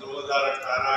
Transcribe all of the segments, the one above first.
2018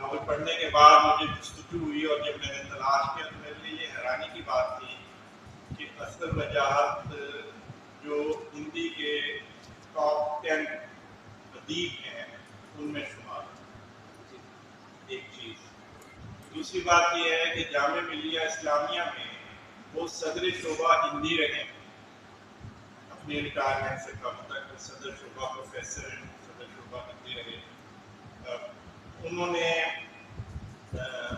novel پڑھنے کے بعد مجھے جستجو ہوئی اور جب میں نے تلاش کیا تو میرے لیے یہ حیرانی کی بات تھی کہ اصغر وجاہت جو ہندی کے ٹاپ 10 ادیب ہیں ان میں شمار، ایک چیز۔ دوسری بات یہ ہے کہ جامعہ ملیہ اسلامیہ میں وہ صدر شعبہ ہندی رہے، اپنے ریٹائرمنٹ سے قبل تک صدر شعبہ پروفیسر صدر شعبہ ہندی رہے۔ انہوں نے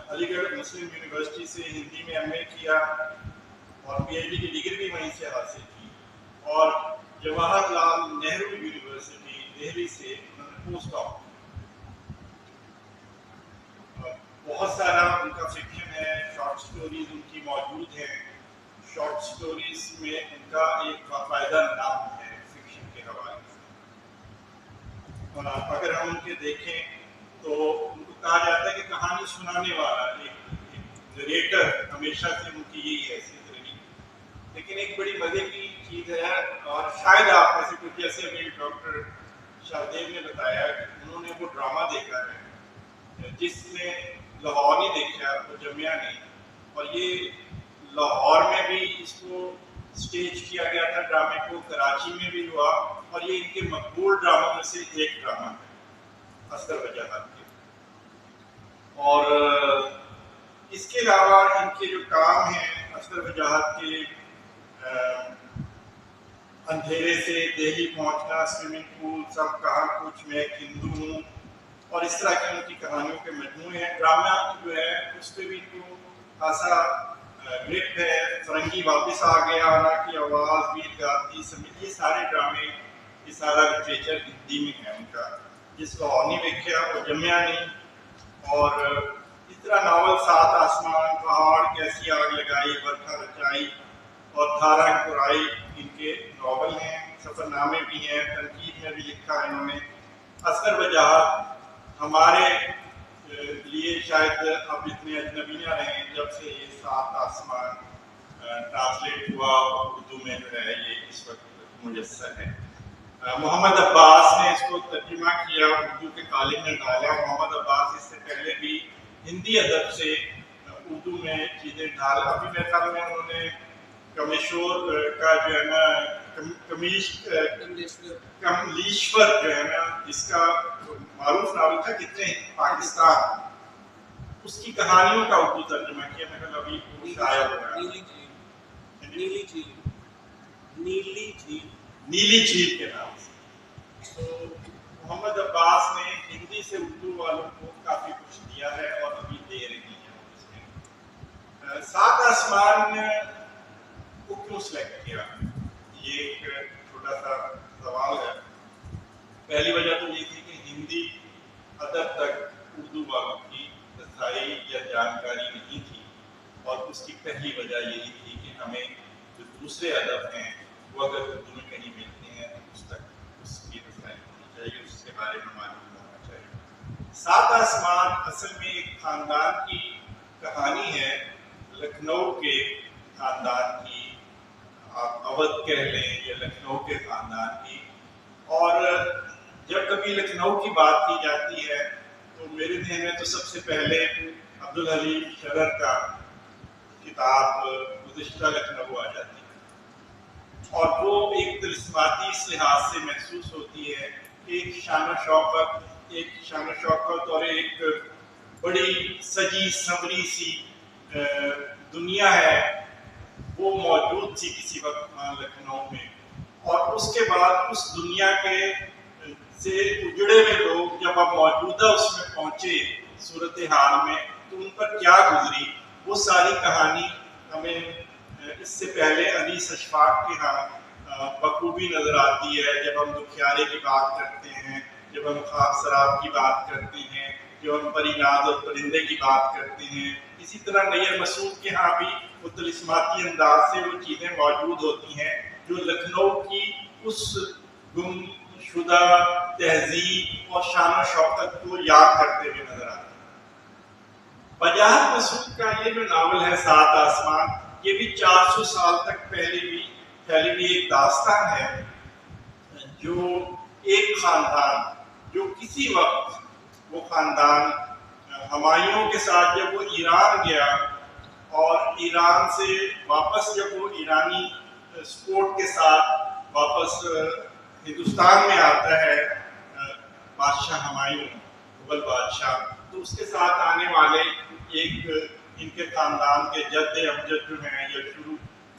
علی گڑھ مسلم یونیورسٹی سے ہندی میں ایم اے کیا اور پی ایچ ڈی کی ڈگری بھی وہیں سے حاصل کی، اور جواہر لال نہرو یونیورسٹی دہلی سے انہوں نے پوسٹ ڈاک۔ بہت سارا ان کا فکشن ہے، شارٹ سٹوریز ان کی موجود ہیں۔ شارٹ سٹوریز میں ان کا ایک باقاعدہ نام ہے فکشن کے حوالے سے۔ اگر ہم ان کے دیکھیں تو ان کو کہا جاتا ہے کہ کہانی سنانے والا، ایک نریٹر ہمیشہ سے ان کی یہی حیثیت رہی۔ لیکن ایک بڑی مزے کی چیز ہے، اور شاید آپ میں سے کچھ، جیسے ابھی ڈاکٹر شاہدیو نے بتایا کہ انہوں نے وہ ڈرامہ دیکھا ہے جس میں لاہور نہیں دیکھا، وہ جامعہ نہیں، اور یہ لاہور میں بھی اس کو سٹیج کیا گیا تھا ڈرامے کو، کراچی میں بھی ہوا، اور یہ ان کے مقبول ڈراموں میں سے ایک ڈرامہ ہے اصغر وجاہت کے۔ اور اس کے علاوہ ان کے جو کام ہیں اصغر وجاہت کے، اندھیرے سے دہلی پہنچنا، سوئمنگ پول، سب کہاں کچھ، میں ایک ہندو ہوں، اور اس طرح کی ان کی کہانیوں کے مجموعے ہیں۔ ڈرامہ جو ہے اس پہ بھی تو خاصا گرپ ہے، فرنگی واپس آ گیا، آنا کی آواز، ویر گاتی سمیت یہ سارے ڈرامے، یہ سارا لٹریچر ہندی میں ہے ان کا، جس کو اور نہیں دیکھا وہ جامعہ نہیں۔ اور اس طرح ناول سات آسمان، پہاڑ، کیسی آگ لگائی، برکھا رچائی اور دھارا پرائی ان کے ناول ہیں، سفر نامے بھی ہیں، تنقید میں بھی لکھا ہے انہوں نے۔ اصغر وجاہت ہمارے لیے شاید اب اتنے اجنبی نہ رہیں جب سے یہ سات آسمان ٹرانسلیٹ ہوا اور اردو میں جو ہے یہ اس وقت میسر ہے۔ محمد عباس نے اس کو ترجمہ کیا، اردو کے قالب میں ڈالا۔ محمد عباس اس سے پہلے بھی ہندی ادب سے اردو میں چیزیں ڈالا۔ ابھی میرے خیال میں انہوں نے کمیشور کا جو ہے نا، کملیشور جو ہے نا، جس کا معروف ناول تھا کتنے پاکستان، اس کی کہانیوں کا اردو ترجمہ کیا، میں نے ابھی شاید نیلی جھیل کے نام سے۔ تو محمد عباس نے ہندی سے اردو والوں کو کافی کچھ دیا ہے اور ابھی دے رہی ہے۔ سات آسمان کو کیوں سلیکٹ کیا، یہ ایک چھوٹا سا سوال ہے۔ پہلی وجہ تو یہ تھی کہ ہندی ادب تک اردو والوں کی رسائی یا جانکاری نہیں تھی، اور اس کی پہلی وجہ یہی تھی کہ ہمیں جو دوسرے ادب ہیں وہ اگر اردو میں کہیں ملتے ہیں تو اس تک اس کی رسائی ہونی چاہیے، اس کے بارے میں معلوم ہونا چاہیے۔ سات آسمان اصل میں ایک خاندان کی کہانی ہے، لکھنؤ کے خاندان کی، آپ اودھ کہہ لیں یا لکھنؤ کے خاندان کی۔ اور جب کبھی لکھنؤ کی بات کی جاتی ہے تو میرے ذہن میں تو سب سے پہلے عبدالحلیم شرر کا کتاب گزشتہ لکھنؤ آ جاتی ہے، اور وہ ایک طلسماتی اس لحاظ سے محسوس ہوتی ہے کہ ایک شان و شوکت اور ایک بڑی سجی سنوری سی دنیا ہے، وہ موجود تھی کسی وقت وہاں لکھنؤ میں، اور اس کے بعد اس دنیا کے سے اجڑے ہوئے لوگ جب اب موجودہ اس میں پہنچے صورتحال میں تو ان پر کیا گزری، وہ ساری کہانی ہمیں اس سے پہلے انیس اشفاق کے ہاں بخوبی نظر آتی ہے، جب ہم دکھیارے کی بات کرتے ہیں، جب ہم خواب سراب کی بات کرتے ہیں، جب ہم پری ناز اور پرندے کی بات کرتے ہیں۔ اسی طرح نیر مسعود کے ہاں بھی وہ طلسماتی انداز سے وہ چیزیں موجود ہوتی ہیں جو لکھنؤ کی اس گم شدہ تہذیب اور شان و شوکت کو یاد کرتے ہوئے نظر آتے ہیں۔ وجاہت مسعود کا یہ جو ناول ہے سات آسمان، یہ بھی 400 سال تک پھیلی ہوئی ایک داستان ہے، جو ایک خاندان جو کسی وقت وہ خاندان ہمایوں کے ساتھ جب وہ ایران گیا اور ایران سے واپس جب وہ ایرانی سپورٹ کے ساتھ واپس ہندوستان میں آتا ہے بادشاہ ہمایوں مغل بادشاہ، تو اس کے ساتھ آنے والے ایک ان کے خاندان کے جد امجد جو ہیں یا شروع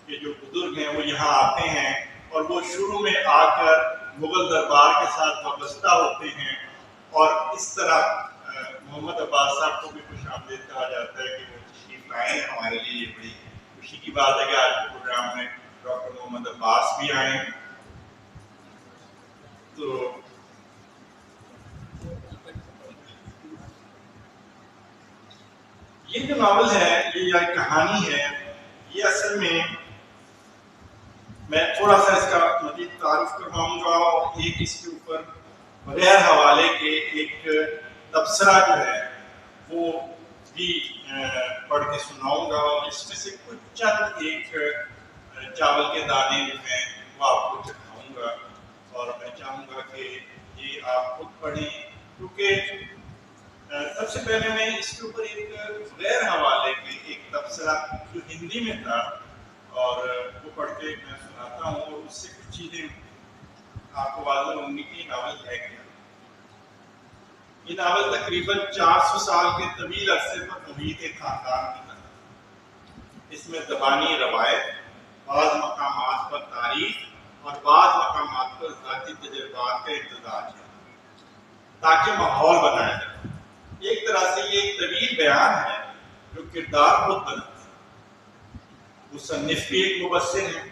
کے جو بزرگ ہیں وہ یہاں آتے ہیں اور وہ شروع میں آ کر مغل دربار کے ساتھ وابستہ ہوتے ہیں، اور اس طرح محمد عباس صاحب کو بھی خوش آمدید کہا جاتا ہے کہ وہ تشریف لائے ہیں۔ ہمارے لیے یہ بڑی خوشی کی بات ہے کہ آج کے پروگرام میں ڈاکٹر محمد عباس بھی آئے ہیں۔ تو یہ جو ناول ہے، یہ ایک کہانی ہے، یہ اصل میں تھوڑا سا اس کا مزید تعارف کرواؤں گا اور ایک اس کے اوپر بغیر حوالے کے ایک تبصرہ جو ہے وہ بھی پڑھ کے سناؤں گا، اور اس میں سے کچھ چند ایک چاول کے دانے جو ہیں وہ آپ کو چکھاؤں گا، اور میں چاہوں گا کہ یہ آپ خود پڑھیں، کیونکہ سب سے پہلے میں اس کے اوپر ایک غیر حوالے کے ایک تبصرہ جو ہندی میں تھا اور وہ پڑھ کے میں سناتا ہوں، اور اس سے کچھ چیزیں آپ کو واضح ہوں گی کہ یہ ناول ہے کیا۔ یہ ناول تقریباً 400 سال کے طویل عرصے پر محیط ایک خاندان کی نظر، اس میں زبانی روایت، بعض مقامات پر تاریخ اور بعض مقامات پر ذاتی تجربات کا امتزاج ہے تاکہ ماحول بنایا جائے۔ ایک طرح سے یہ ایک طویل بیان ہے جو کردار خود بناتا ہے۔ مصنف بھی ایک مبصر ہے،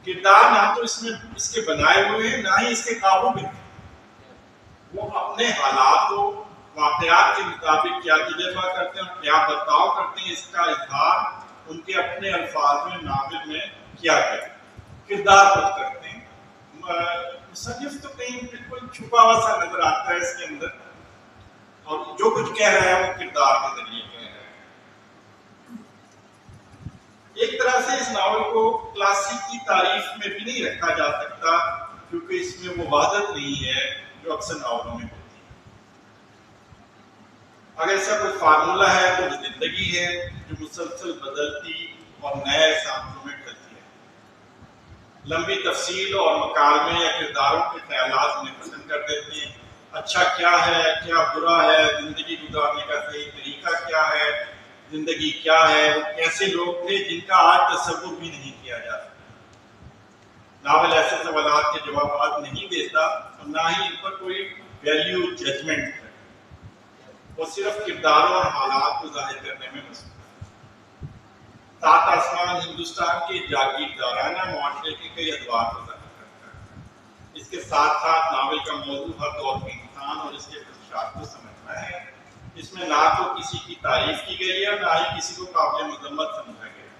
کردار نہ تو اس کے بنائے ہوئے ہیں نہ ہی اس کے قابو میں ہیں، وہ اپنے حالات و واقعات کے مطابق کیا تجربہ کرتے ہیں اور کیا برتاؤ کرتے ہیں، اس کا اظہار ان کے اپنے الفاظ میں ناول میں کیا گیا، کردار خود کرتے ہیں۔ مصنف تو کہیں بالکل چھپا ہوا سا نظر آتا ہے اس کے اندر، اور جو کچھ کہہ رہا ہے وہ کردار کے ذریعے کہہ رہا ہے۔ ایک طرح سے اس ناول کو کلاسک کی تعریف میں بھی نہیں رکھا جا سکتا، کیونکہ اس میں وہ وحدت نہیں ہے جو اکثر ناولوں میں ہوتی ہے۔ اگر اس کا کوئی فارمولہ ہے تو وہ زندگی ہے جو مسلسل بدلتی اور نئے سانچوں میں ڈھلتی ہے۔ لمبی تفصیل اور مکالمے یا کرداروں کے خیالات انہیں پسند کر دیتے ہیں، اچھا کیا ہے، کیا برا ہے، زندگی گزارنے کا صحیح طریقہ کیا ہے، زندگی کیا ہے، وہ کیسے لوگ تھے جن کا آج تصور بھی نہیں کیا جا سکتا۔ ناول ایسے سوالات کے جوابات نہیں دیتا اور نہ ہی ان پر کوئی ویلیو ججمنٹ ہے، وہ صرف کرداروں اور حالات کو ظاہر کرنے میں مصروف ہے۔ سات آسمان ہندوستان کے جاگیردارانہ معاشرے کے کئی ادوار کو ظاہر کرتا ہے۔ اس کے ساتھ ساتھ ناول کا موضوع ہر دور کے انسان اور اس کے خدشات کو سمجھنا ہے۔ اس میں نہ تو کسی کی تعریف کی گئی ہے اور نہ ہی کسی کو قابل مذمت سمجھا گیا ہے۔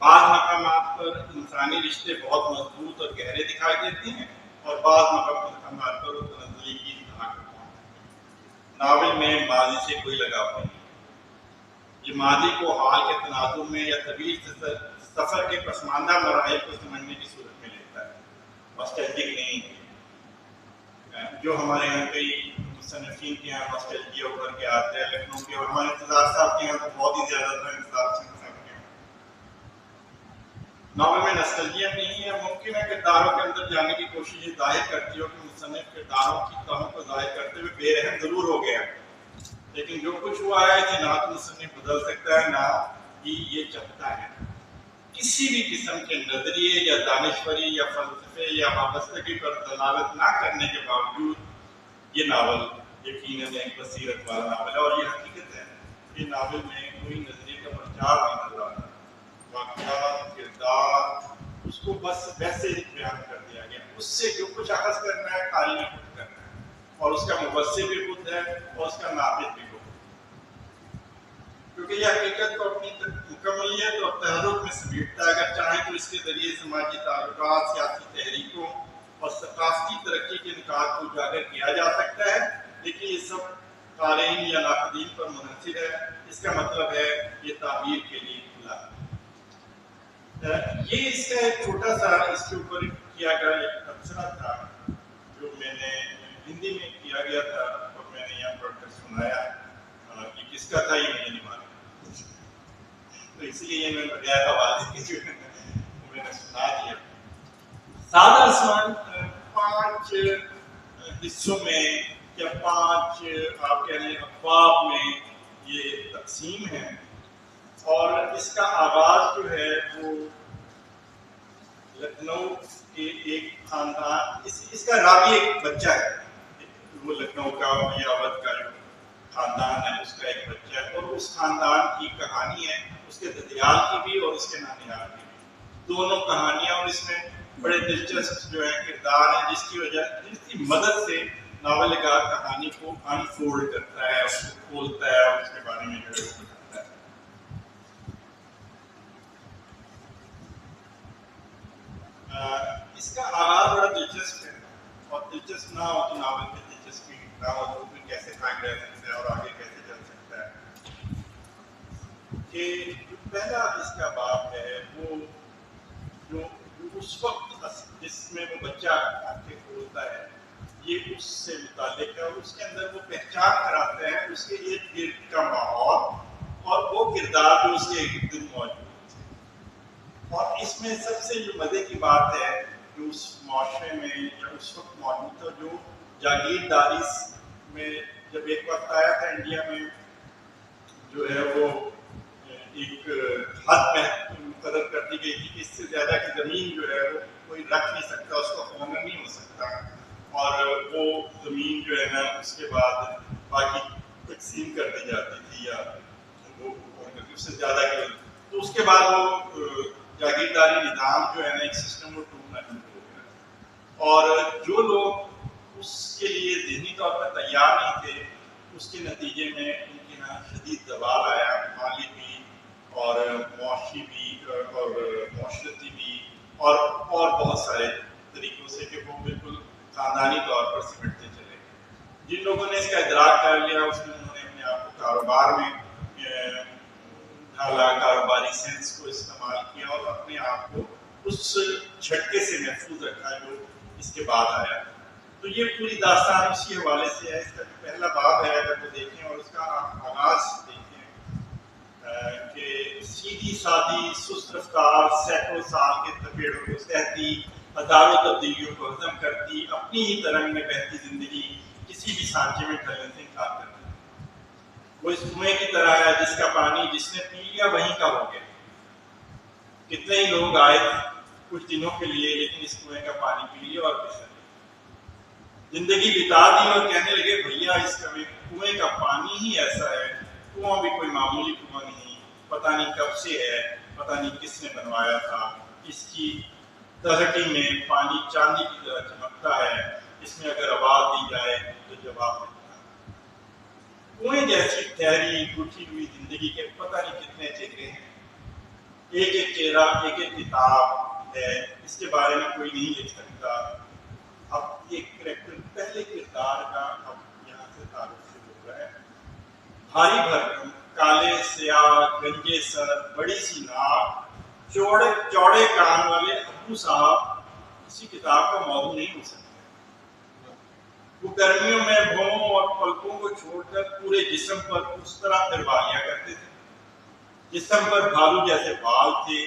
بعض مقامات پر انسانی رشتے بہت مضبوط اور گہرے دکھائی دیتے ہیں اور بعض مقامات پر وہ تنزلی کی انتہا کرتے ہیں۔ ناول میں ماضی سے کوئی لگاؤ نہیں، یہ ماضی کو حال کے تناظر میں یا طویل سفر کے پسماندہ مراحل کو سمجھنے کی صورت میں لیتا ہے، ناسٹیلجک نہیں ہے۔ جو ہمارے یہاں کئی مصنفین کے یہاں ناسٹیلجیا ابھر کے آتے ہیں، لکھنؤ کے اور ہمارے انتظار صاحب کے یہاں تو بہت ہی زیادہ تھا، انتظار صاحب کے یہاں۔ ناول میں ناسٹیلجیا نہیں ہے، ممکن ہے کرداروں کے اندر جانے کی کوشش یہ ظاہر کرتی ہو کہ مصنف کرداروں کی تہوں کو ظاہر کرتے ہوئے بے رحم ضرور ہو گیا، لیکن جو کچھ ہوا ہے کہ نہ تو مصنف بدل سکتا ہے نہ ہی یہ چاہتا ہے۔ کسی بھی قسم کے نظریے یا دانشوری یا فلسفے یا وابستگی پر دلالت نہ کرنے کے باوجود یہ ناول یقیناً ایک بصیرت والا ناول ہے، اور یہ حقیقت ہے کہ ناول میں کوئی نظریے کا پرچار نہیں نظر آتا۔ واقعات، کردار، اس کو بس ویسے ہی بیان کر دیا گیا، اس سے جو کچھ اخذ کرنا ہے قاری نے خود کرنا ہے، اور اس کا مبصر بھی خود ہے اور اس کا ناقد بھی خود ہے، کیونکہ یہ حقیقت کو اپنی مکملیت اور تحرک میں سمیٹتا ہے۔ اگر چاہیں تو اس کے ذریعے سماجی تعلقات، سیاسی تحریکوں اور ثقافتی ترقی کے نکات کو اجاگر کیا جا سکتا ہے، لیکن یہ سب قارئین یا ناقدین پر منحصر ہے۔ اس کا مطلب ہے یہ تعبیر کے لیے کھلا ہے۔ یہ اس کا ایک چھوٹا سا اس کے اوپر کیا گیا ایک تبصرہ تھا جو میں نے ہندی میں کیا گیا تھا اور میں نے یہاں پڑھ کر سنایا۔ یہ کس کا تھا یہ مجھے نہیں معلوم، تو اس لیے میں بغیر حوالے کے جو میں نے سنا دیا۔ سادہ آسمان 5 حصوں میں یا 5 آپ کہہ لیں ابواب میں یہ تقسیم ہے، اور اس کا آغاز جو ہے وہ لکھنؤ کے ایک خاندان، اس کا راوی ایک بچہ ہے، وہ لکھنؤ کا یا اودھ کا جو خاندان ہے اس کا ایک بچہ ہے، اور اس خاندان کی کہانی ہے، اس کے ددیال کی بھی اور اس کے نانیال کی بھی، دونوں کہانیاں، اور اس میں بڑے دلچسپ جو ہے کردار ہیں جس کی مدد سے ناول نگار کہانی کو انفولڈ کرتا ہے، اس کو کھولتا ہے اور اس کے بارے میں جو ہے وہ بتاتا ہے۔ اس کا آغاز بڑا دلچسپ ہے، اور دلچسپ نہ ہو تو ناول میں دلچسپی نہ ہو تو پھر کیسے قائم رہ سکتا ہے اور آگے کیسے چل سکتا ہے، کہ پہلا اس کا باب ہے وہ جو اس وقت جس میں وہ بچہ آنکھیں کھولتا ہے، یہ اس سے متعلق ہے، اور اس کے اندر وہ پہچان کراتا ہے اس کے ارد گرد کا ماحول اور وہ کردار جو اس کے ارد گرد موجود ہے۔ اور اس میں سب سے جو مزے کی بات ہے جو اس معاشرے میں یا اس وقت موجود تھا، جو جاگیرداری میں جب ایک وقت آیا تھا انڈیا میں، جو ہے وہ ایک حد میں مقرر کر دی گئی تھی کہ اس سے زیادہ کی زمین جو ہے وہ کوئی رکھ نہیں سکتا، اس کا اونر نہیں ہو سکتا، اور وہ زمین جو ہے نا اس کے بعد باقی تقسیم کر دی جاتی تھی، یا وہ اس سے زیادہ کی، تو اس کے بعد وہ جاگیرداری نظام جو ہے نا ایک سسٹم وہ ٹوٹنا شروع ہو گیا، اور جو لوگ اس کے لیے ذہنی طور پر تیار نہیں تھے، اس کے نتیجے میں ان کے یہاں شدید دباؤ آیا، مالی بھی اور معاشی بھی اور معاشرتی بھی اور بہت سارے طریقوں سے، کہ وہ بالکل خاندانی طور پر سمٹتے چلے گئے۔ جن لوگوں نے اس کا ادراک کر لیا، اس میں انہوں نے اپنے آپ کو کاروبار میں ڈھالا، کاروباری سینس کو استعمال کیا اور اپنے آپ کو اس جھٹکے سے محفوظ رکھا جو اس کے بعد آیا۔ تو یہ پوری داستان اسی حوالے سے ہے۔ اس کا پہلا باب ہے، اگر وہ دیکھیں اور اس کا آغاز دیکھیں کہ سیدھی سادی سست رفتار سینکڑوں سال کے تپیڑوں کو سہتی، ہزاروں تبدیلیوں کو ہضم کرتی، اپنی ہی ترنگ میں بہتی زندگی کسی بھی سانچے میں ڈھلنے سے انکار کرتی۔ وہ اس کنویں کی طرح ہے جس کا پانی جس نے پی لیا وہیں کا ہو گیا۔ کتنے ہی لوگ آئے کچھ دنوں کے لیے، لیکن اس کنویں کا پانی پی لیا اور پھر زندگی بتا دی اور کہنے لگے بھیا اس کنویں کا پانی ہی ایسا ہے، کنواں بھی کوئی معمولی کنواں نہیں، پتہ نہیں کب سے ہے، پتہ نہیں کس نے بنوایا تھا، اس کی تلہٹی میں پانی چاندی کی طرح چمکتا ہے، اس میں اگر آواز دی جائے تو جواب ملتا ہے۔ کنویں جیسی ٹھہری ٹوٹی ہوئی زندگی کے پتہ نہیں کتنے چہرے ہیں، ایک ایک چہرہ ایک ایک کتاب ہے، اس کے بارے میں کوئی نہیں لکھ سکتا۔ اب یہ کریکٹر پہلے کردار کا اب یہاں سے تعارف شروع ہو رہا ہے۔ بھاری بھرکم، کالے سیاہ، گنجے سر، بڑی سی ناک، چوڑے کان والے ابو صاحب کسی کتاب کا موضوع نہیں ہو سکتے۔ وہ گرمیوں میں بھوؤں اور پلکوں کو چھوڑ کر پورے جسم پر اس طرح پھروا لیا کرتے تھے، جسم پر بھالو جیسے بال تھے،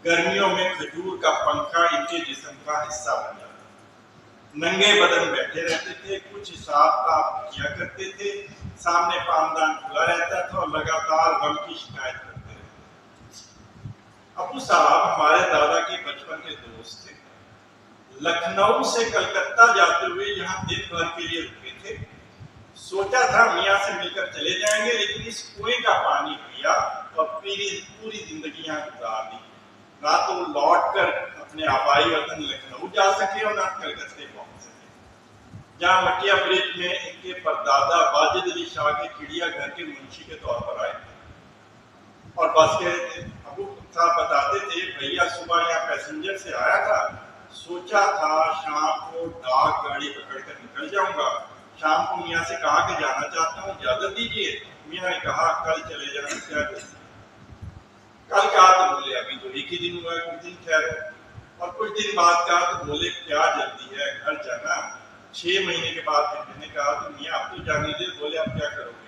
گرمیوں میں کھجور کا پنکھا ان کے جسم کا حصہ بن جاتا، ننگے بدن بیٹھے رہتے تھے، کچھ حساب کتاب کیا کرتے تھے، سامنے پامدان کھلا رہتا تھا اور لگاتار غم کی شکایت کرتے رہتے۔ ابو صاحب ہمارے دادا کے بچپن کے دوست تھے، لکھنؤ سے کلکتہ جاتے ہوئے یہاں دن بھر کے لیے رکے تھے، سوچا تھا میاں سے مل کر چلے جائیں گے، لیکن اس کنویں کا پانی پیا اور پوری زندگی یہاں گزار دی، نہ تو وہ لوٹ کر اپنے آبائی وطن لکھنؤ جا سکے اور نہ کلکتے پہنچ سکے، جہاں مٹیا برج میں ان کے پردادا واجد علی شاہ کے چڑیا گھر کے منشی کے طور پر آئے تھے اور بس گئے تھے۔ ابو صاحب بتاتے تھے بھیا صبح یہاں پیسنجر سے آیا تھا، سوچا تھا شام کو ڈاک گاڑی پکڑ کر نکل جاؤں گا، شام کو میاں سے کہا کہ جانا چاہتا ہوں اجازت دیجیے، میاں نے کہا کل چلے جانا، کیا جلدی، کل کہا تو بولے ابھی تو ایک ہی دن ہوا ہے، کچھ دن ٹھہرو، اور کچھ دن بعد کہا تو بولے کیا جلدی ہے گھر جانا، 6 مہینے کے بعد پھر میں نے کہا تو میاں اب تو جانے دے، بولے اب کیا کرو گے،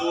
2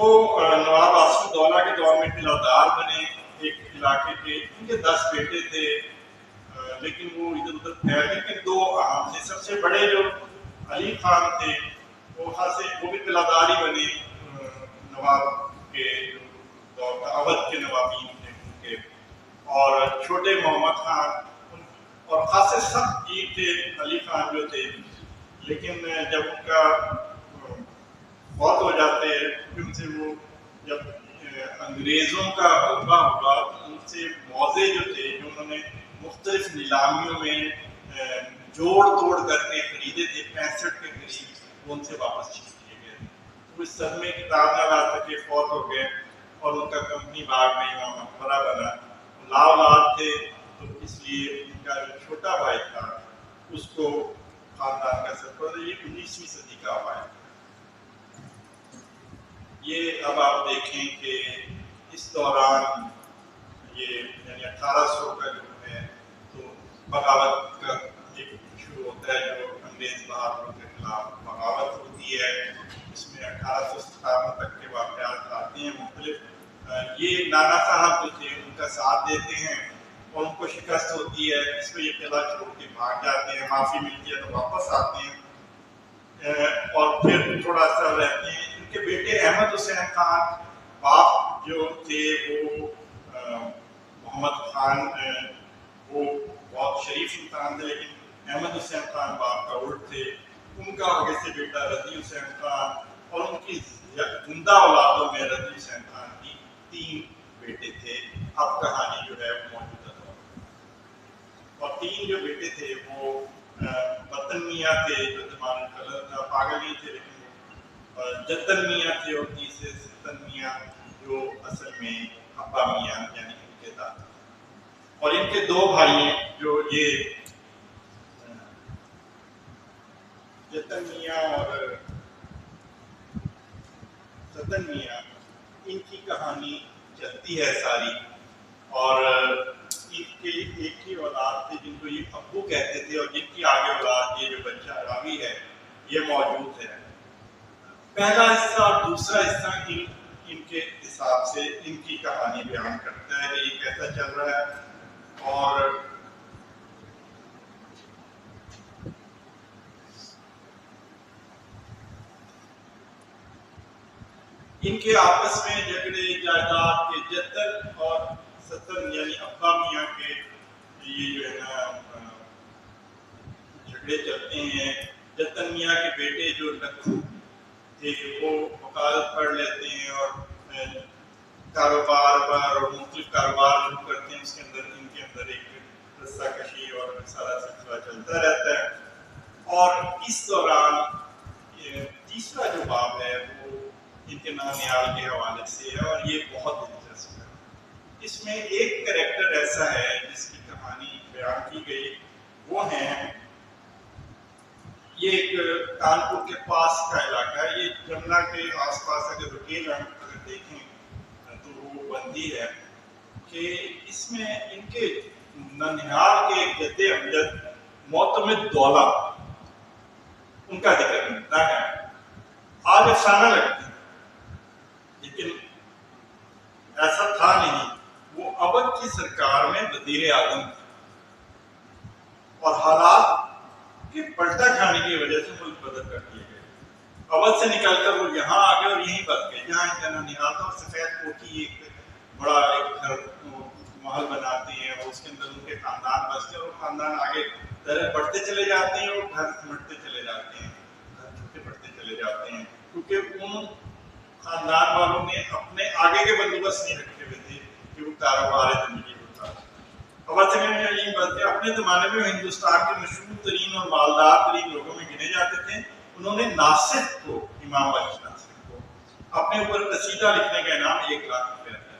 وہ نواب آصف الدولہ کے دور میں قلعہ بنے ایک علاقے کے. ان کے 10 بیٹے تھے لیکن وہ ادھر ادھر پھیل گئے. لیکن 2 اہم تھے. سب سے بڑے جو علی خان تھے وہ بھی قلعہ ہی بنے نواب کے دور کا اودھ کے نوابین تھے ان کے. اور چھوٹے محمد خان اور خاصے سخت جیت تھے علی خان جو تھے. لیکن جب ان کا فوت ہو جاتے ہیں ان سے وہ جب انگریزوں کا غلبہ ہوا ان سے موزے جو تھے جو انہوں نے مختلف نیلامیوں میں جوڑ توڑ کر کے خریدے تھے 65 کے قریب وہ ان سے واپس کیے گئے. وہ اس صدمے کی تاب نہ لا سکے فوت ہو گئے اور ان کا کمپنی باغ میں امام مقبرہ بنا. لا اولاد تھے تو اس لیے ان کا جو چھوٹا بھائی تھا اس کو خاندان کا سرپرست. یہ 19ویں صدی کا ہوا ہے. یہ اب آپ دیکھیں کہ اس دوران یہ یعنی 1800 کا جو ہے تو بغاوت کا ایک شروع ہوتا ہے جو انگریز بہادروں کے خلاف بغاوت ہوتی ہے. اس میں 1857 تک کے واقعات آتے ہیں مختلف. یہ نانا صاحب جو تھے ان کا ساتھ دیتے ہیں اور ان کو شکست ہوتی ہے. اس میں یہ قلعہ چھوڑ کے بھاگ جاتے ہیں. معافی ملتی ہے تو واپس آتے ہیں اور پھر تھوڑا سا رہتے ہیں. ان کے بیٹے احمد حسین خان باپ جو تھے وہ محمد خان وہ بہت شریف انسان تھے لیکن احمد حسین خان باپ کا الٹ تھے. ان کا آگے سے بیٹا رضی حسین خان اور ان کی زندہ اولادوں میں رضی حسین خان کی 3 بیٹے تھے. اب کہانی جو ہے وہ موجودہ دور اور 3 جو بیٹے تھے وہ وطن میاں تھے جو زمان غلط تھا پاگل نہیں تھے لیکن جتن میاں تھے اور تیسرے ستن میاں جو اصل میں ابا میاں یعنی ان کے دادا. اور ان کے 2 بھائی ہیں جو یہ جتن میاں اور ستن میاں ان کی کہانی چلتی ہے ساری. اور ان کے ایک ہی اولاد تھے جن کو یہ ابو کہتے تھے اور جن کی آگے اولاد یہ جو بچہ راوی ہے یہ موجود ہے. پہلا حصہ اور دوسرا حصہ ان کے حساب سے ان کی کہانی بیان کرتا ہے کہ یہ کیسا چل رہا ہے. اور ان کے آپس میں جھگڑے جائیداد کے جتن اور ستن یعنی ابا میاں کے یہ جو ہے نا جھگڑے چلتے ہیں. جتن میاں کے بیٹے جو لکھو تھے وہ وکالت پڑھ لیتے ہیں اور کاروبار پر اور مختلف کاروبار شروع کرتے ہیں. اس کے اندر ان کے اندر ایک رسہ کشی اور سارا سلسلہ چلتا رہتا ہے. اور اس دوران تیسرا جو باب ہے وہ ان کے نانیال کے حوالے سے ہے اور یہ بہت دلچسپ ہے. اس میں ایک کریکٹر ایسا ہے جس کی کہانی بیان کی گئی وہ ہیں یہ ایک کانپور کے پاس کا علاقہ ہے. یہ جمنا کے آس پاس اگر روکیل اگر دیکھیں تو وہ بندی ہے کہ اس میں ان کے ننہال کے جد امجد معتمد دولہ ان کا ذکر ملتا ہے. آج افسانہ لگتا ہے لیکن ایسا تھا نہیں. وہ اودھ کی سرکار میں وزیر اعظم تھے اور حالات کہ پلٹا کھانے کی وجہ سے ملک بدل کر دیے گئے. اودھ سے نکل کر وہ یہاں آ گئے اور یہیں بس گئے جہاں ان کا ننہال تھا. اور سفید کوٹھی ایک بڑا ایک گھر محل بناتے ہیں اور اس کے اندر ان کے خاندان بستے ہیں اور خاندان آگے درجے بڑھتے چلے جاتے ہیں اور گھر سمٹتے چلے جاتے ہیں گھر چھوٹے بڑھتے چلے جاتے ہیں کیونکہ ان خاندان والوں نے اپنے آگے کے بندوبست نہیں رکھے ہوئے تھے کہ وہ کاروبار زندگی ہوتا. اپنے زمانے میں ہندوستان کے مشہور ترین اور مالدار ترین لوگوں میں گنے جاتے تھے. انہوں نے ناصح کو امام بخش ناصح کو اپنے اوپر قصیدہ لکھنے کا انعام 1 لاکھ روپے دیا.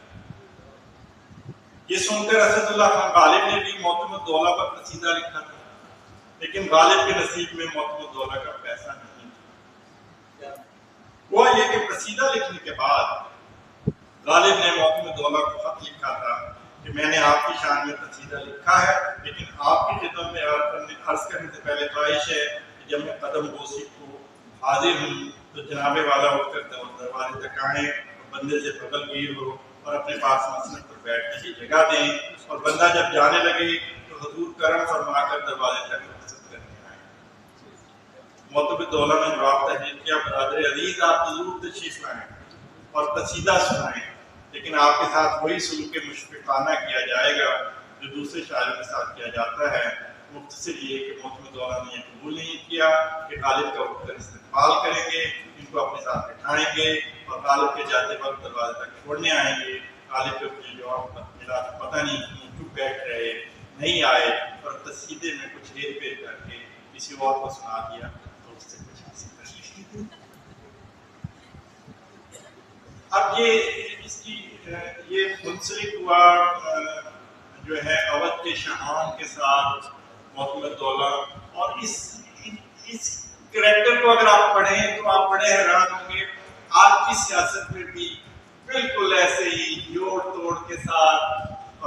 یہ سن کر اسد اللہ خان غالب نے بھی معتمد دولہ پر قصیدہ لکھا تھا لیکن غالب کے نصیب میں معتمد دولہ کا پیسہ نہیں تھا. ہوا یہ کہ قصیدہ لکھنے کے بعد غالب نے معتمد دولہ کو خط لکھا تھا کہ میں نے آپ کی شان میں قصیدہ لکھا ہے لیکن آپ کی خدمت میں عرض کرنے سے پہلے خواہش ہے کہ جب میں قدم بوسی کو حاضر ہوں تو جناب والا اٹھ کر دروازے تک آئیں بندے سے بغل گیر ہو اور اپنے پاس مسند پر بیٹھنے کی جگہ دیں، اور بندہ جب جانے لگے تو حضور کرم فرما کر دروازے تک رخصت کرنے آئے۔ معتمد دولہ نے جواب تحریر کیا، برادر عزیز آپ ضرور تشریف لائیں اور قصیدہ سنائیں، لیکن آپ کے ساتھ وہی سلوک مشفقانہ کیا جائے گا جو دوسرے شاعروں کے ساتھ کیا جاتا ہے۔ مختصر یہ کہ معتمد دولہ نے یہ قبول نہیں کیا کہ غالب کا اٹھ کر استقبال کریں گے، ان کو اپنے ساتھ بٹھائیں گے اور غالب کے جاتے وقت دروازے تک چھوڑنے آئیں گے۔ غالب کو یہ جواب ملا، پتہ نہیں کیوں چپ بیٹھ رہے، نہیں آئے، اور قصیدے میں کچھ ہیر پھیر کر کے کسی اور کو سنا دیا تو اس سے کچھ حاصل کر لیا۔ اب اس کی یہ منسلک ہوا جو ہے اودھ کے شاہان کے ساتھ معتمد دولہ، اور اس کریکٹر کو اگر آپ پڑھیں تو آپ بڑے حیران ہوں گے۔ آج کی سیاست میں بھی بالکل ایسے ہی جوڑ توڑ کے ساتھ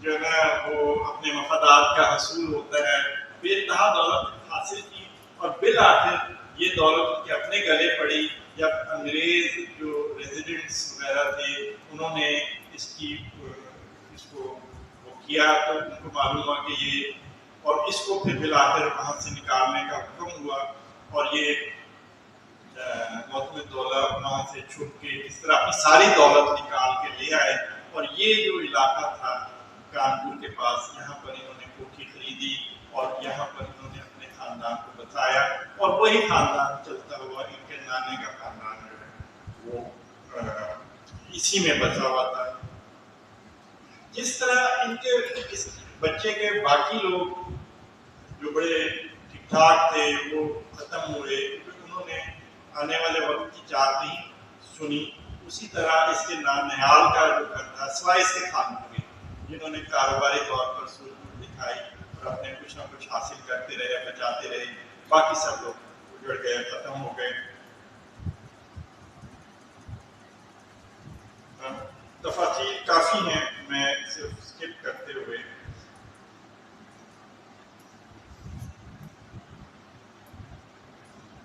جو ہے نا وہ اپنے مفادات کا حصول ہوتا ہے، بے انتہا دولت حاصل کی، اور بالآخر یہ دولت ان کے اپنے گلے پڑی جب انگریز جو ریزیڈنٹس وغیرہ تھے انہوں نے اس کو وہ کیا تو ان کو معلوم ہوا کہ یہ، اور اس کو پھر بالآخر وہاں سے نکالنے کا حکم ہوا، اور یہ معتمد دولہ وہاں سے چھپ کے اس طرح اپنی ساری دولت نکال کے لے آئے، اور یہ جو علاقہ تھا کانپور کے پاس، یہاں پر انہوں نے کوٹھی خریدی اور یہاں پر انہوں نے اپنے خاندان کو بتایا، اور وہی خاندان چلتا ہوا ان کے نانے کا خاندان جو ہے وہ اسی میں بچا ہوا تھا۔ جس طرح ان کے اس بچے کے باقی لوگ جو بڑے ٹھیک ٹھاک تھے وہ ختم ہوئے کیونکہ انہوں نے آنے والے وقت کی چاہت نہیں سنی، اسی طرح اس کے نانیال کا جو گھر تھا سوائے اس کے خاندان کے جنہوں نے کاروباری طور پر سورج دکھائی اور اپنے کچھ نہ کچھ حاصل کرتے رہے، بچاتے رہے، باقی سب لوگ اجڑ گئے، ختم ہو گئے۔ تفاصیل کافی ہیں، میں صرف اسکپ کرتے ہوئے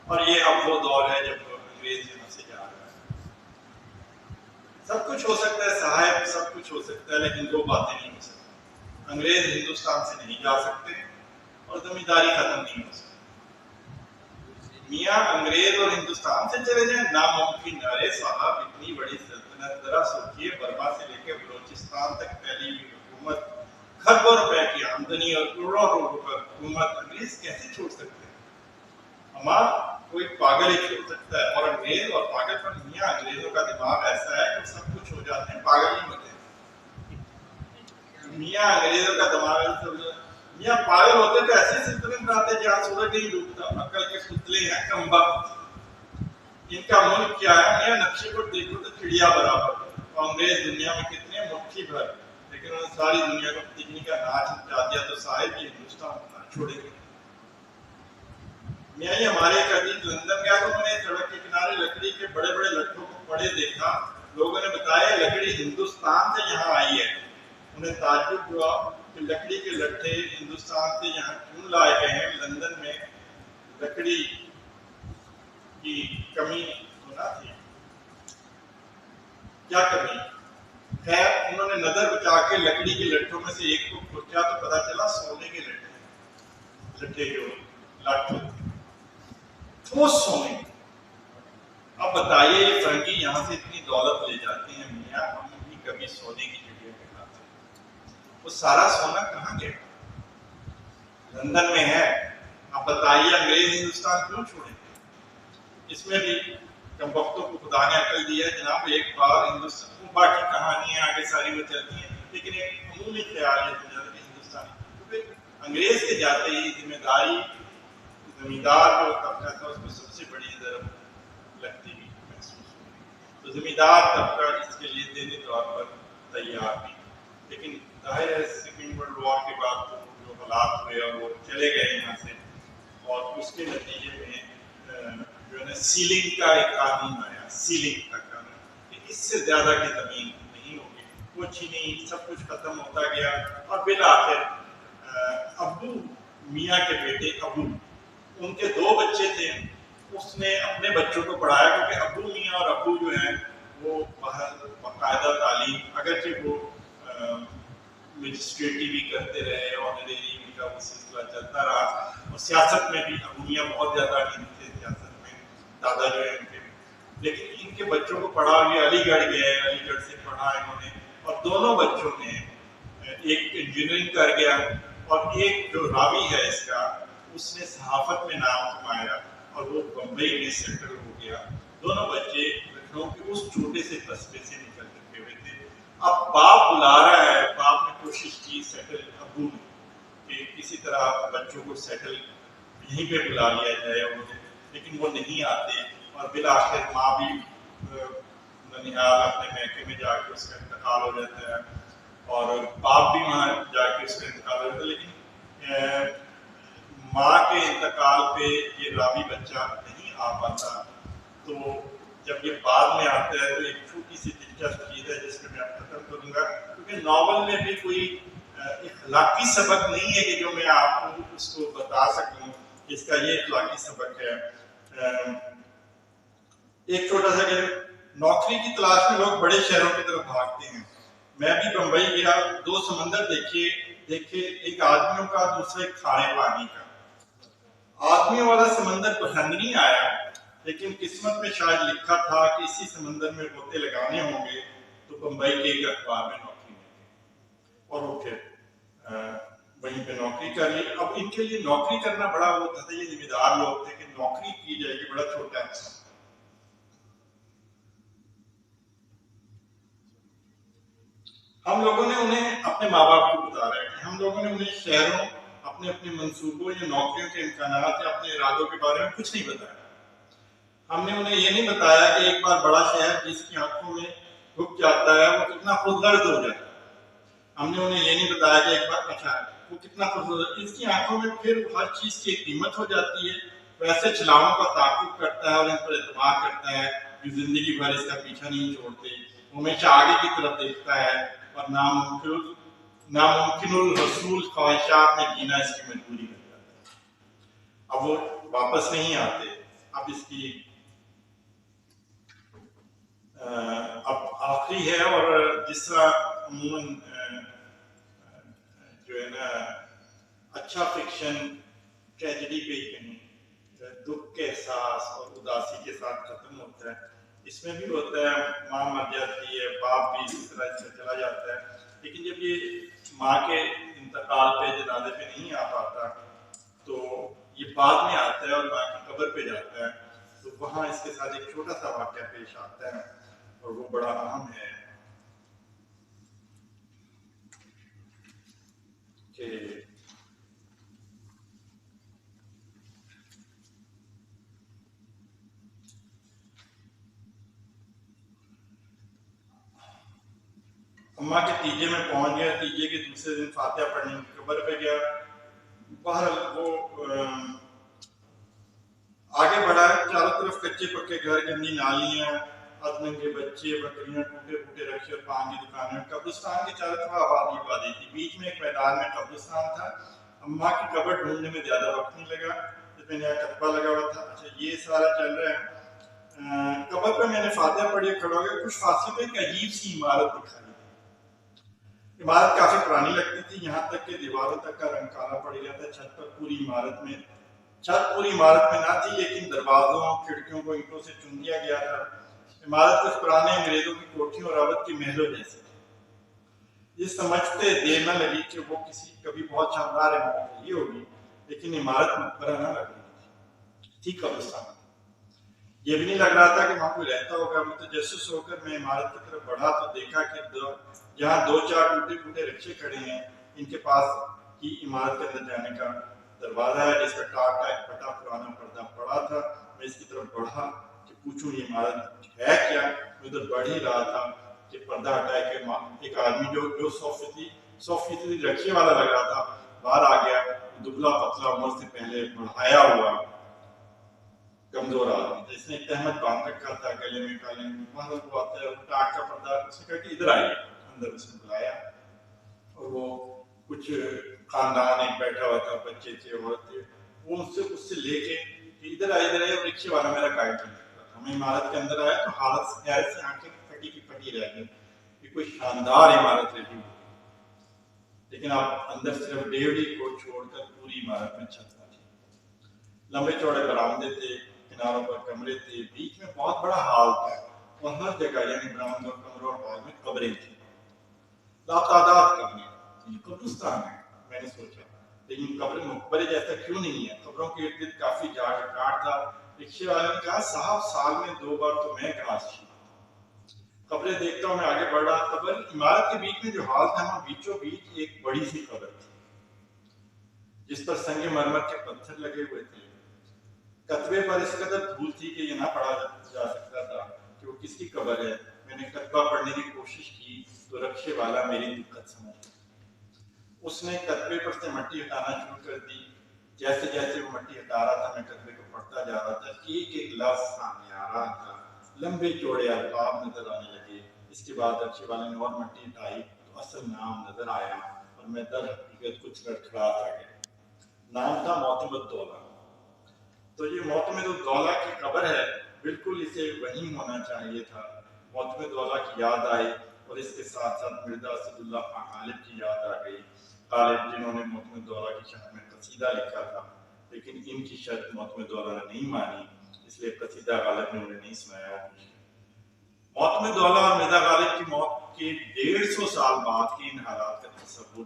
اور یہ اب وہ دور ہے جب انگریز یہاں سے جا رہا ہے۔ سب کچھ ہو سکتا ہے صاحب، سب کچھ ہو سکتا ہے، لیکن دو باتیں نہیں ہو سکتی۔ انگریز ہندوستان سے نہیں جا سکتے اور زمینداری ختم نہیں ہو سکتی۔ میاں انگریز اور ہندوستان سے چلے جائیں ناممکن۔ ارے صاحب اتنی بڑی سلطنت، ذرا سوچیے برما سے لے کے بلوچستان تک پھیلی ہوئی حکومت، کھربوں روپے کی آمدنی اور کروڑوں روپے پر حکومت، انگریز کیسے چھوڑ سکتے ہیں؟ ہمارا کوئی پاگل ہی چھوڑ سکتا ہے، اور انگریز اور پاگل پر میاں انگریزوں کا دماغ ایسا ہے کہ سب کچھ ہو جاتے ہیں، پاگل نہیں ہوتے۔ میاں انگریزوں کا دماغ میاں پاگل ہوتے تو ایسے سلطنت بناتے جہاں سورج نہیں ڈوبتا، عقل کے پتلے ہیں کم وقت۔ ان کا ملک کیا ہے؟ میاں نقشے پر دیکھو تو چڑیا برابر، اور انگریز دنیا میں کتنے مٹھی بھر، لیکن انہوں نے ساری دنیا کو تکنی کا ناچ نچا دیا، تو صاحب یہ ہندوستان نہ چھوڑے گا۔ میں ہی ہمارے ایک عزیز لندن گیا تو میں نے سڑک کے کنارے لکڑی کے بڑے بڑے لٹھوں کو پڑے دیکھا، لوگوں نے بتایا لکڑی ہندوستان سے یہاں آئی ہے۔ انہیں تعجب ہوا کہ لکڑی کے لٹھے ہندوستان سے یہاں کیوں لائے گئے ہیں؟ لندن میں لکڑی کی کمی ہونا تھی، کیا کمی؟ خیر انہوں نے نظر بچا کے لکڑی کے لٹھوں میں سے ایک کو کھوجا تو پتا چلا سونے کے لٹھے جو لٹھ ٹھوس سونے۔ اب بتائیے یہ فرنگی یہاں سے اتنی دولت لے جاتے ہیں، میاں ہم بھی کبھی سونے کی جگہ پہ کھاتے ہیں، وہ سارا سونا کہاں گیا؟ لندن میں ہے۔ اب بتائیے انگریز ہندوستان کیوں چھوڑے؟ اس میں بھی کم وقتوں کو خدا نے عقل دی ہے جناب۔ ایک بار ہندوستان، باقی کہانیاں آگے ساری میں چلتی ہیں، لیکن ایک عمومی خیال ہے ہندوستانی انگریز کے جاتے ہی ذمہ داری زمیندار جو طبقہ تھا اس کو سب سے بڑی ضرورت لگتی ہوئی محسوس ہوئی، تو زمیندار طبقہ اس کے لیے ذہنی طور پر تیار نہیں، لیکن ظاہر ہے سیکنڈ ورلڈ وار کے بعد جو حالات ہوئے اور وہ چلے گئے یہاں سے، اور اس کے نتیجے میں جو ہے نا سیلنگ کا ایک قانون آیا، سیلنگ کا قانون کہ اس سے زیادہ کی زمین نہیں ہوگی، کچھ ہی نہیں، سب کچھ ختم ہوتا گیا، اور بالآخر ابو میاں کے بیٹے ابو، ان کے 2 بچے تھے، اس نے اپنے بچوں کو پڑھایا کیونکہ ابو میاں اور ابو جو ہیں وہ باقاعدہ تعلیم اگرچہ وہ مجسٹریٹی بھی کرتے رہے اور انگریزی کا وہ سلسلہ چلتا رہا اور سیاست میں بھی ابویاں بہت زیادہ اہم تھے سیاست میں، دادا جو ہے ان کے، لیکن ان کے بچوں کو پڑھا یہ علی گڑھ گئے، علی گڑھ سے پڑھا انہوں نے، اور دونوں بچوں نے ایک انجینئرنگ کر گیا اور ایک جو راوی ہے اس کا اس نے صحافت میں نام کمایا اور وہ بمبئی میں سیٹل ہو گیا۔ دونوں بچے لکھنؤ کے اس چھوٹے سے قصبے سے نکل چکے ہوئے تھے۔ اب باپ بلا رہا ہے، باپ نے کوشش کی سیٹل ابو نے کہ کسی طرح بچوں کو سیٹل یہیں پہ بلا لیا جائے انہیں، لیکن وہ نہیں آتے اور بالآخر ماں بھی ننیہال اپنے میکے میں جا کے اس کا انتقال ہو جاتا ہے اور باپ بھی وہاں جا کے اس کا انتقال ہو جاتا ہے، لیکن ماں کے انتقال پہ یہ راوی بچہ نہیں آ پاتا۔ تو جب یہ بعد میں آتا ہے تو ایک چھوٹی سی دلچسپ چیز ہے جس میں میں ختم کروں گا، کیونکہ ناول میں بھی کوئی اخلاقی سبق نہیں ہے کہ جو میں آپ کو اس کو بتا سکوں اس کا یہ اخلاقی سبق ہے۔ ایک چھوٹا سا کہ نوکری کی تلاش میں لوگ بڑے شہروں کی طرف بھاگتے ہیں۔ میں بھی بمبئی گیا، دو سمندر دیکھے، ایک آدمیوں کا دوسرا ایک کھارے پانی کا۔ آدمیوں والا سمندر پسند نہیں آیا، لیکن قسمت میں شاید لکھا تھا کہ اسی سمندر میں غوطے لگانے ہوں گے تو بمبئی کے ایک اخبار میں نوکری ملی اور وہ پھر وہیں پہ نوکری کر لی۔ اب ان کے لیے نوکری کرنا بڑا وہ تھا، یہ ذمہ دار لوگ تھے کہ نوکری کی جائے گی، بڑا چھوٹا ہے۔ ہم لوگوں نے انہیں اپنے ماں باپ کو بتا رہا ہے کہ ہم لوگوں نے انہیں شہروں، اپنے اپنے منصوبوں یا نوکریوں کے امکانات یا اپنے ارادوں کے بارے میں کچھ نہیں بتایا۔ ہم نے انہیں یہ نہیں بتایا کہ ایک بار بڑا شہر جس کی آنکھوں میں گھک جاتا ہے وہ کتنا خود غرض ہو جاتا ہے۔ ہم نے انہیں یہ نہیں بتایا کہ ایک بار اچھا وہ کتنا خود غرض، اس کی آنکھوں میں پھر ہر چیز کی ایک قیمت ہو جاتی ہے، ویسے چھلاؤں کا تعاقب کرتا ہے اور ان پر اعتبار کرتا ہے جو زندگی بھر اس کا پیچھا نہیں چھوڑتے، وہ ہمیشہ آگے کی طرف دیکھتا ہے اور ناممکن الحصول خواہشات میں جینا اس کی مجبوری بن جاتا ہے۔ اب وہ واپس نہیں آتے۔ اب اس کی اب آخری ہے، اور جس طرح عموماً جو ہے نا اچھا فکشن ٹریجڈی پہ ہی کہیں دکھ کے احساس اور اداسی کے ساتھ ختم ہوتا ہے، اس میں بھی ہوتا ہے ماں مر جاتی ہے، باپ بھی اسی طرح سے چلا جاتا ہے، لیکن جب یہ ماں کے انتقال پہ جنازے پہ نہیں آ پاتا تو یہ بعد میں آتا ہے اور ماں کی قبر پہ جاتا ہے، تو وہاں اس کے ساتھ ایک چھوٹا سا واقعہ پیش آتا ہے اور وہ بڑا اہم ہے کہ اماں کے تیجے میں پہنچ گیا، تیجے کے دوسرے دن فاتحہ پڑھنے کی قبر پہ گیا، باہر وہ آگے بڑھا، چاروں طرف کچے پکے گھر، گندی نالیاں، ادننگے بچے، بکریاں، ٹوٹے پھوٹے رکشے اور پان کی دکانیں، قبرستان کے چاروں طرف آبادی تھی، بیچ میں ایک میدان میں قبرستان تھا۔ اماں کی قبر ڈھونڈنے میں زیادہ وقت نہیں لگا، جس میں نیا کتبہ لگا ہوا تھا۔ اچھا یہ سارا چل رہا ہے، قبر پہ میں نے فاتحہ پڑھی، کھڑا ہو گیا، کچھ فاصلے پہ ایک عجیب سی عمارت دکھائی دی۔ عمارت کافی پرانی لگتی تھی، یہاں تک کہ دیواروں تک کا رنگ کالا پڑ گیا تھا، چھت پوری عمارت میں نہ تھی، لیکن دروازوں کھڑکیوں کو اینٹوں سے چن دیا گیا تھا۔ عمارت کچھ پرانے انگریزوں کی کوٹھیوں اور اودھ کے محلوں جیسی تھی۔ یہ سمجھتے دیر نہ لگی کہ وہ کبھی بہت شاندار عمارت رہی ہوگی، لیکن عمارت مقبرہ نہ لگ رہی تھی قبرستان۔ یہ بھی نہیں لگ رہا تھا کہ وہاں کوئی رہتا ہوگا۔ متجسس ہو کر میں عمارت کی طرف بڑھا تو دیکھا کہ جہاں دو چار ٹوٹے پھوٹے رکشے کھڑے ہیں، ان کے پاس کی عمارت کے اندر جانے کا دروازہ ہے جس کا ٹاٹ کا ایک پھٹا پرانا پردہ پڑا تھا۔ میں اس کی طرف بڑھا کہ پوچھوں یہ عمارت ہے کیا، میں ادھر بڑھ ہی رہا تھا کہ پردہ ہٹایا کہ ایک آدمی جو 100% رکشے والا لگ رہا تھا باہر آ گیا، دبلا پتلا، عمر سے پہلے بڑھایا ہوا کمزور آدمی، جس نے ایک تہمت باندھ رکھا تھا گلے میں کالے میں، باہر وہ آتا ہے ٹاٹ کا پردہ، اس نے کہا کہ ادھر آئیے، اندر اس نے بلایا اور وہ کچھ خاندان ایک بیٹھا ہوا تھا، بچے تھے، عورت تھے، وہ اس سے لے کے کہ ادھر آئے اور رکشے والا میرا گائیڈ بن سکتا تھا۔ میں عمارت کے اندر آیا تو حیرت سے آنکھیں لگتی رہ گئی کہ کوئی شاندار عمارت رہی ہو، لیکن آپ اندر صرف ڈیوڑی کو چھوڑ کر پوری عمارت میں چھت نہ تھی۔ لمبے چوڑے برآمدے تھے، کناروں پر کمرے تھے، بیچ میں بہت بڑا ہال تھا اور ہر جگہ یعنی برآمدوں، کمروں اور ہال میں قبریں تھیں، لاتعداد قبریں۔ یہ قبرستان ہے، میں نے سوچا، لیکن قبر مقبرے جیسا کیوں نہیں ہے؟ قبروں کے ارد گرد کافی جاڑ کاٹ تھا۔ رکشے والے نے کہا صاحب سال میں 2 بار تو میں کراچ ہوں۔ قبریں دیکھتا ہوں میں آگے بڑھ رہا۔ قبر عمارت کے بیچ میں جو ہال تھا وہاں بیچوں بیچ ایک بڑی سی قبر تھی جس پر سنگ مرمر کے پتھر لگے ہوئے تھے۔ کتبے پر اس قدر دھول تھی کہ یہ نہ پڑھا جا سکتا تھا کہ وہ کس کی قبر ہے۔ میں نے کتبہ پڑھنے کی کوشش کی تو رکشے والا میری دقت سمجھ گیا۔ اس نے کتبے پر سے مٹی ہٹانا شروع کر دی۔ جیسے جیسے وہ مٹی ہٹا رہا تھا میں کتبے کو پڑھتا جا رہا تھا، ایک ایک لفظ سامنے آ رہا تھا، لمبے چوڑے القاب نظر آنے لگے۔ اس کے بعد رکشے والے نے اور مٹی ہٹائی تو اصل نام نظر آیا اور میں در حقیقت کچھ لڑکھڑا آ گیا۔ نام تھا معتمد دولہ۔ تو یہ معتمد الدولہ کی قبر ہے، بالکل اسے وہیں ہونا چاہیے تھا۔ معتمد دولہ کی یاد آئی اور اس کے ساتھ ساتھ مرزا اسد اللہ خان غالب کی یاد آ گئی۔ غالب جنہوں نے معتمد دولہ کی شان میں قصیدہ لکھا تھا، لیکن ان کی شرط معتمد دولہ نے نہیں مانی، اس لیے قصیدہ غالب نے انہیں نہیں سنایا۔ معتمد دولہ اور مرزا غالب کی موت کے 150 سال بعد کے ان حالات کا تصور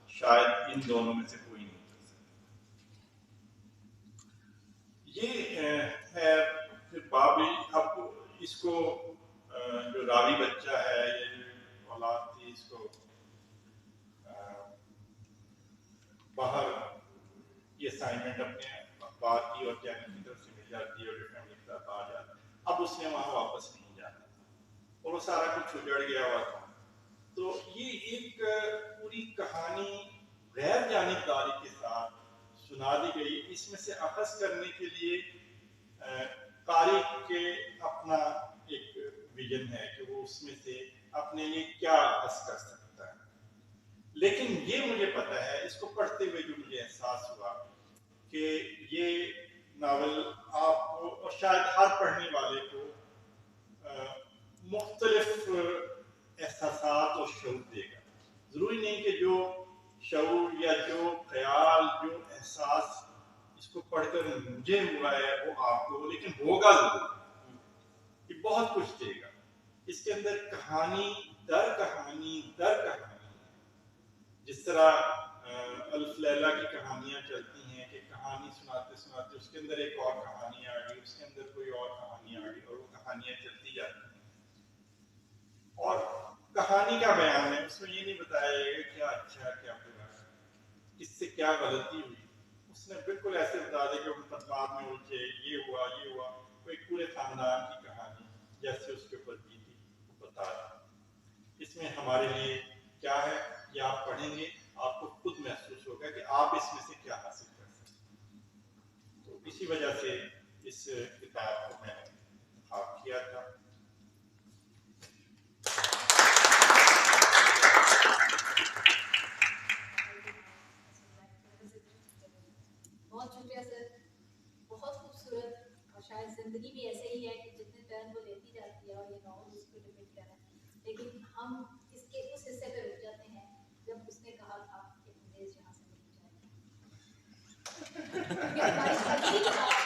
شاید ان دونوں میں سے کوئی نہیں کر سکتا۔ یہ ہے پھر بابی، اب اس کو جو راوی بچہ ہے یا جو اولاد تھی اس کو باہر یہ اسائنمنٹ اپنے اخبار کی اور چینل کی طرف سے مل جاتی ہے اور فیملی کے ساتھ آ جاتا ہے۔ اب اس نے وہاں واپس نہیں جانا اور وہ سارا کچھ اجڑ گیا ہوا تھا۔ تو یہ ایک پوری کہانی غیر جانبداری کے ساتھ سنا دی گئی۔ اس میں سے اخذ کرنے کے لیے قاری کے اپنا ایک ویژن ہے کہ وہ اس میں سے اپنے لیے کیا اخذ کر سکتا ہے، لیکن یہ مجھے پتہ ہے اس کو پڑھتے ہوئے جو مجھے احساس ہوا کہ یہ ناول آپ کو اور شاید ہر پڑھنے والے کو مختلف احساسات اور شعور دے گا۔ ضروری نہیں کہ جو شعور یا جو خیال جو احساس اس کو پڑھ کر مجھے ہوا ہے وہ آپ کو، لیکن ہوگا ضرور، یہ بہت کچھ دے گا۔ اس کے اندر کہانی در کہانی در کہانی ہے۔ جس طرح الف لیلہ کی کہانیاں چلتی ہیں کہ کہانی سناتے سناتے اس کے اندر ایک اور کہانی آ گئی، اس کے اندر کوئی اور کہانی آ گئی اور وہ کہانیاں چلتی جاتی ہیں۔ اور کہانی کا بیان ہے، اس میں یہ نہیں بتایا گیا کیا اچھا کیا برا، اس سے کیا غلطی ہوئی۔ اس نے بالکل ایسے بتا دیا کہ مقدمات میں الجھے، یہ ہوا یہ ہوا، کوئی پورے خاندان کی کہانی جیسے اس کے اوپر بیتی وہ بتا رہا۔ اس میں ہمارے لیے کیا ہے یہ آپ پڑھیں گے آپ کو خود محسوس ہوگا کہ آپ اس میں سے کیا حاصل کر سکتے ہیں۔ تو اسی وجہ سے اس کتاب کو میں نے انتخاب کیا تھا۔ بہت شکریہ سر، بہت خوبصورت، اور شاید زندگی بھی ایسے ہی ہے کہ جتنے ٹرن وہ لیتی جاتی ہے اور یہ ناول اس کو ڈپکٹ کر رہا ہے، لیکن ہم اس کے اس حصے پہ رک جاتے ہیں جب اس نے کہا تھا کہ انگریز یہاں سے نہیں جائے گا۔